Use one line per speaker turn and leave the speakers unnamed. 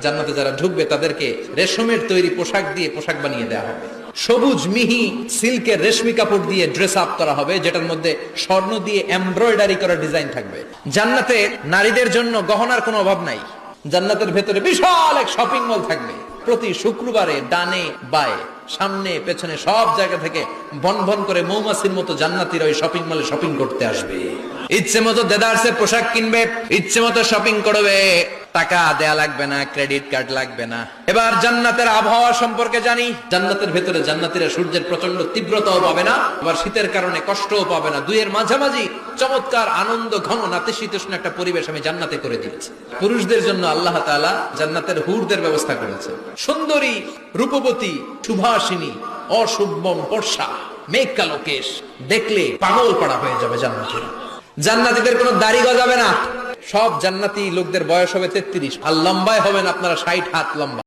জান্নাতে যারা ঢুকবে তাদেরকে রেশমের তৈরি পোশাক দিয়ে পোশাক বানিয়ে দেওয়া হবে। সবুজ মিহি সিল্কের রেশমি কাপড় দিয়ে ড্রেস আপ করা হবে, যেটার মধ্যে স্বর্ণ দিয়ে এমব্রয়ডারি করা ডিজাইন থাকবে। জান্নাতে নারীদের জন্য গহনার কোনো অভাব নাই। জান্নাতের ভেতরে বিশাল এক শপিং মল থাকবে। প্রতি শুক্রবারে ডানে বায়ে সামনে পেছনে সব জায়গা থেকে বন বন করে মৌমাছির মতো জান্নাতীরা ওই শপিং মলে শপিং করতে আসবে। ইচ্ছে মতো দেদারসে পোশাক কিনবে, ইচ্ছে মতো শপিং করবে, টাকা দেয়া লাগবে না, ক্রেডিট কার্ড লাগবে না। এবার জান্নাতের আবহাওয়া সম্পর্কে জানি। জান্নাতের ভেতরে জান্নাতীরা সূর্যের প্রচন্ড তীব্রতাও পাবে না, আবার শীতের কারণে কষ্টও পাবে না। দুইয়ের মাঝামাঝি চমৎকার আনন্দ ঘন নাতিশীতোষ্ণ একটা পরিবেশ আমি জান্নাতে করে দিয়েছি। পুরুষদের জন্য আল্লাহ তাআলা জান্নাতের হুরদের ব্যবস্থা করেছে। সুন্দরী, রূপবতী, সুভাষিনী, অশুভম বর্ষা, মেঘ কালো কেশ, দেখলে পাগল পাড়া হয়ে যাবে জান্নাতীরা। জান্নাতীদের কোনো দাড়ি গজাবে না। সব জান্নাতি লোকদের বয়স হবে 33, আর লম্বায় হবেন আপনারা 60 হাত লম্বা।